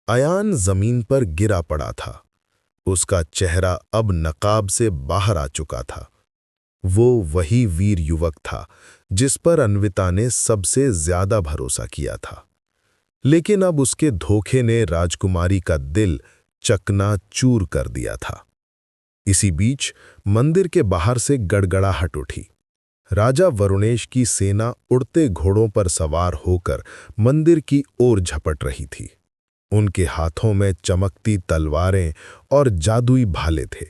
अयान जमीन पर गिरा पड़ा था। उसका चेहरा अब नकाब से बाहर आ चुका था। वो वही वीर युवक था जिस पर अन्विता ने सबसे ज्यादा भरोसा किया था। लेकिन अब उसके धोखे ने राजकुमारी का दिल चकनाचूर कर दिया था। इसी बीच मंदिर के बाहर से गड़गड़ाहट उठी। राजा वरुणेश की सेना उड़ते घोड़ों पर सवार होकर मंदिर की ओर झपट रही थी। उनके हाथों में चमकती तलवारें और जादुई भाले थे।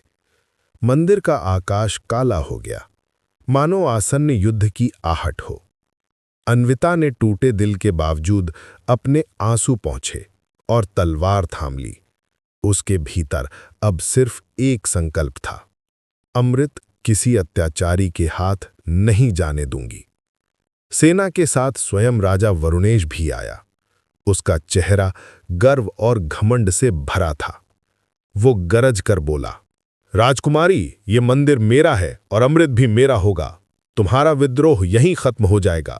मंदिर का आकाश काला हो गया, मानो आसन्न युद्ध की आहट हो। अन्विता ने टूटे दिल के बावजूद अपने आंसू पोंछे और तलवार थाम ली। उसके भीतर अब सिर्फ एक संकल्प था, अमृत किसी अत्याचारी के हाथ नहीं जाने दूंगी। सेना के साथ स्वयं राजा वरुणेश भी आया। उसका चेहरा गर्व और घमंड से भरा था। वो गरज कर बोला, राजकुमारी, ये मंदिर मेरा है और अमृत भी मेरा होगा। तुम्हारा विद्रोह यहीं खत्म हो जाएगा।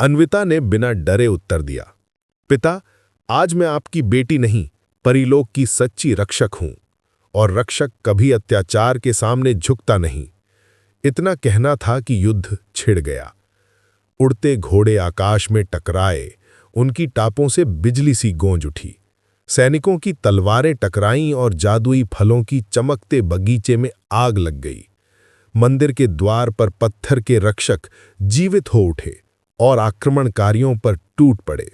अन्विता ने बिना डरे उत्तर दिया, पिता, आज मैं आपकी बेटी नहीं, परीलोक की सच्ची रक्षक हूं, और रक्षक कभी अत्याचार के सामने झुकता नहीं। इतना कहना था कि युद्ध छिड़ गया। उड़ते घोड़े आकाश में टकराए, उनकी टापों से बिजली सी गूंज उठी। सैनिकों की तलवारें टकराईं और जादुई फलों की चमकते बगीचे में आग लग गई। मंदिर के द्वार पर पत्थर के रक्षक जीवित हो उठे और आक्रमणकारियों पर टूट पड़े।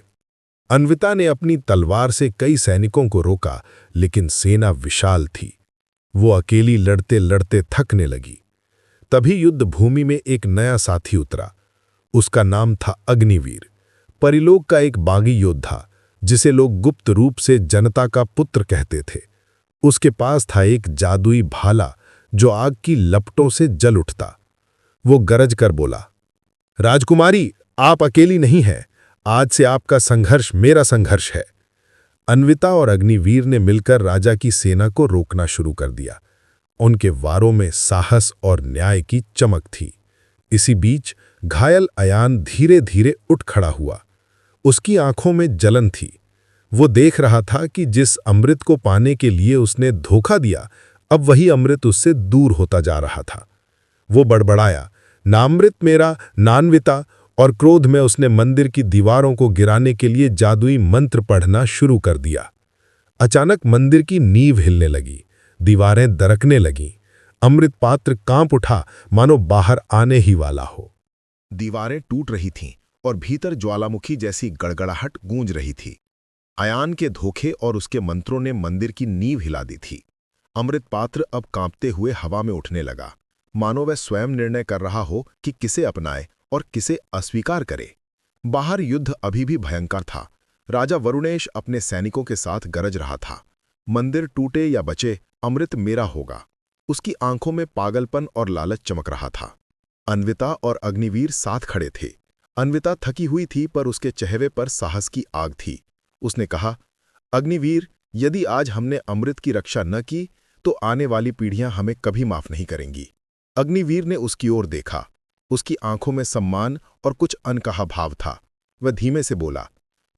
अन्विता ने अपनी तलवार से कई सैनिकों को रोका, लेकिन सेना विशाल थी। वो अकेली लड़ते लड़ते थकने लगी। तभी युद्ध भूमि में एक नया साथी उतरा। उसका नाम था अग्निवीर, परिलोक का एक बागी योद्धा, जिसे लोग गुप्त रूप से जनता का पुत्र कहते थे। उसके पास था एक जादुई भाला जो आग की लपटों से जल उठता। वो गरज कर बोला, राजकुमारी, आप अकेली नहीं हैं। आज से आपका संघर्ष मेरा संघर्ष है। अन्विता और अग्निवीर ने मिलकर राजा की सेना को रोकना शुरू कर दिया। उनके वारों में साहस और न्याय की चमक थी। इसी बीच घायल अयान धीरे धीरे उठ खड़ा हुआ। उसकी आंखों में जलन थी। वो देख रहा था कि जिस अमृत को पाने के लिए उसने धोखा दिया, अब वही अमृत उससे दूर होता जा रहा था। वो बड़बड़ाया, ना अमृत मेरा, ना अन्विता, और क्रोध में उसने मंदिर की दीवारों को गिराने के लिए जादुई मंत्र पढ़ना शुरू कर दिया। अचानक मंदिर की नींव हिलने लगी, दीवारें दरकने लगीं। अमृत पात्र कांप उठा, मानो बाहर आने ही वाला हो। दीवारें टूट रही थीं और भीतर ज्वालामुखी जैसी गड़गड़ाहट गूंज रही थी। अयान के धोखे और उसके मंत्रों ने मंदिर की नींव हिला दी थी। अमृत पात्र अब कांपते हुए हवा में उठने लगा, मानो वह स्वयं निर्णय कर रहा हो कि किसे अपनाए और किसे अस्वीकार करे। बाहर युद्ध अभी भी भयंकर था। राजा वरुणेश अपने सैनिकों के साथ गरज रहा था, मंदिर टूटे या बचे, अमृत मेरा होगा। उसकी आंखों में पागलपन और लालच चमक रहा था। अन्विता और अग्निवीर साथ खड़े थे। अन्विता थकी हुई थी, पर उसके चेहरे पर साहस की आग थी। उसने कहा, अग्निवीर, यदि आज हमने अमृत की रक्षा न की तो आने वाली पीढ़ियां हमें कभी माफ नहीं करेंगी। अग्निवीर ने उसकी ओर देखा। उसकी आंखों में सम्मान और कुछ अनकहा भाव था। वह धीमे से बोला,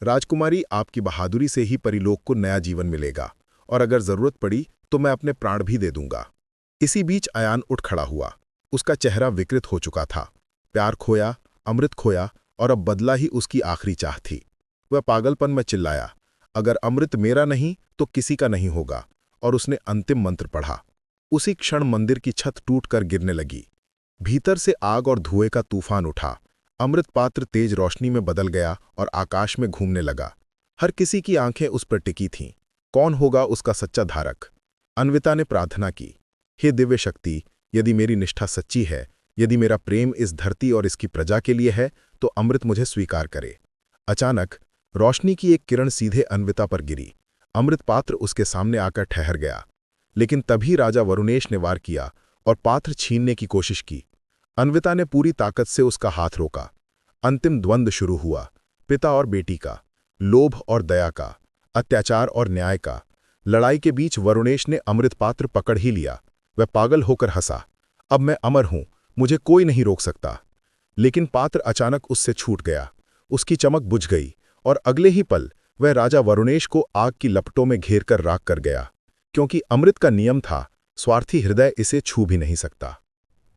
राजकुमारी, आपकी बहादुरी से ही परिलोक को नया जीवन मिलेगा, और अगर जरूरत पड़ी तो मैं अपने प्राण भी दे दूंगा। इसी बीच अयान उठ खड़ा हुआ। उसका चेहरा विकृत हो चुका था। प्यार खोया, अमृत खोया, और अब बदला ही उसकी आखिरी चाह थी। वह पागलपन में चिल्लाया, अगर अमृत मेरा नहीं तो किसी का नहीं होगा, और उसने अंतिम मंत्र पढ़ा। उसी क्षण मंदिर की छत टूटकर गिरने लगी। भीतर से आग और धुएं का तूफान उठा। अमृत पात्र तेज रोशनी में बदल गया और आकाश में घूमने लगा। हर किसी की आंखें उस पर टिकी थीं। कौन होगा उसका सच्चा धारक? अन्विता ने प्रार्थना की, हे दिव्य शक्ति, यदि मेरी निष्ठा सच्ची है, यदि मेरा प्रेम इस धरती और इसकी प्रजा के लिए है, तो अमृत मुझे स्वीकार करे। अचानक रोशनी की एक किरण सीधे अन्विता पर गिरी। अमृत पात्र उसके सामने आकर ठहर गया। लेकिन तभी राजा वरुणेश ने वार किया और पात्र छीनने की कोशिश की। अन्विता ने पूरी ताकत से उसका हाथ रोका। अंतिम द्वंद्व शुरू हुआ, पिता और बेटी का, लोभ और दया का, अत्याचार और न्याय का। लड़ाई के बीच वरुणेश ने अमृत पात्र पकड़ ही लिया। वह पागल होकर हंसा, अब मैं अमर हूं, मुझे कोई नहीं रोक सकता। लेकिन पात्र अचानक उससे छूट गया। उसकी चमक बुझ गई और अगले ही पल वह राजा वरुणेश को आग की लपटों में घेर कर राख कर गया, क्योंकि अमृत का नियम था, स्वार्थी हृदय इसे छू भी नहीं सकता।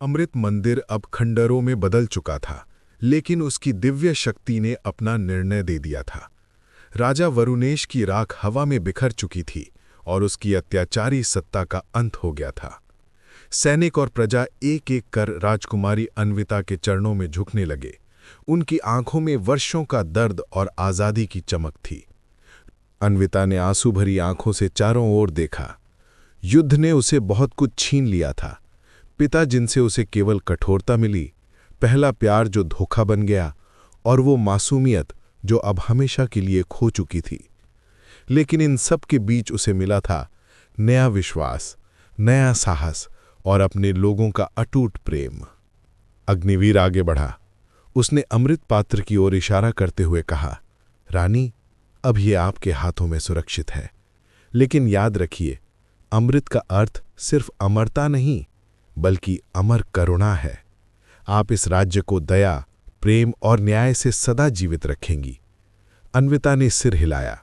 अमृत मंदिर अब खंडरों में बदल चुका था, लेकिन उसकी दिव्य शक्ति ने अपना निर्णय दे दिया था। राजा वरुणेश की राख हवा में बिखर चुकी थी और उसकी अत्याचारी सत्ता का अंत हो गया था। सैनिक और प्रजा एक एक कर राजकुमारी अन्विता के चरणों में झुकने लगे। उनकी आंखों में वर्षों का दर्द और आज़ादी की चमक थी। अन्विता ने आंसू भरी आंखों से चारों ओर देखा। युद्ध ने उसे बहुत कुछ छीन लिया था। पिता जिनसे उसे केवल कठोरता मिली, पहला प्यार जो धोखा बन गया, और वो मासूमियत जो अब हमेशा के लिए खो चुकी थी। लेकिन इन सब के बीच उसे मिला था नया विश्वास, नया साहस और अपने लोगों का अटूट प्रेम। अग्निवीर आगे बढ़ा। उसने अमृत पात्र की ओर इशारा करते हुए कहा, रानी, अब ये आपके हाथों में सुरक्षित है। लेकिन याद रखिए, अमृत का अर्थ सिर्फ अमरता नहीं, बल्कि अमर करुणा है। आप इस राज्य को दया, प्रेम और न्याय से सदा जीवित रखेंगी। अन्विता ने सिर हिलाया।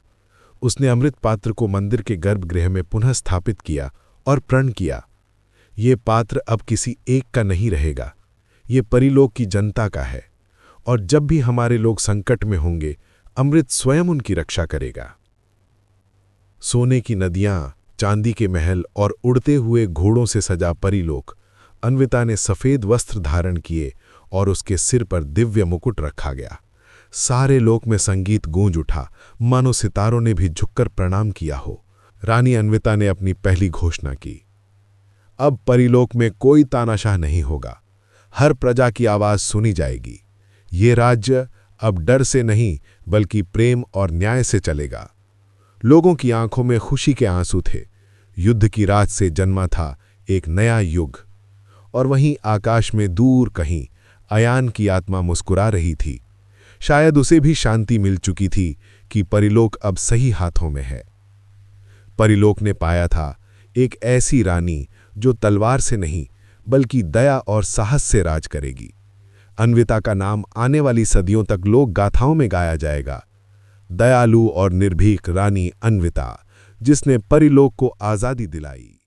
उसने अमृत पात्र को मंदिर के गर्भगृह में पुनः स्थापित किया और प्रण किया, ये पात्र अब किसी एक का नहीं रहेगा, ये परिलोक की जनता का है, और जब भी हमारे लोग संकट में होंगे, अमृत स्वयं उनकी रक्षा करेगा। सोने की नदियां, चांदी के महल और उड़ते हुए घोड़ों से सजा परिलोक। अन्विता ने सफेद वस्त्र धारण किए और उसके सिर पर दिव्य मुकुट रखा गया। सारे लोक में संगीत गूंज उठा, मानो सितारों ने भी झुककर प्रणाम किया हो। रानी अन्विता ने अपनी पहली घोषणा की, अब परिलोक में कोई तानाशाह नहीं होगा। हर प्रजा की आवाज सुनी जाएगी। ये राज्य अब डर से नहीं, बल्कि प्रेम और न्याय से चलेगा। लोगों की आंखों में खुशी के आंसू थे। युद्ध की रात से जन्मा था एक नया युग। और वहीं आकाश में दूर कहीं अयान की आत्मा मुस्कुरा रही थी। शायद उसे भी शांति मिल चुकी थी कि परिलोक अब सही हाथों में है। परिलोक ने पाया था एक ऐसी रानी जो तलवार से नहीं, बल्कि दया और साहस से राज करेगी। अन्विता का नाम आने वाली सदियों तक लोक गाथाओं में गाया जाएगा। दयालु और निर्भीक रानी अन्विता, जिसने परिलोक को आज़ादी दिलाई।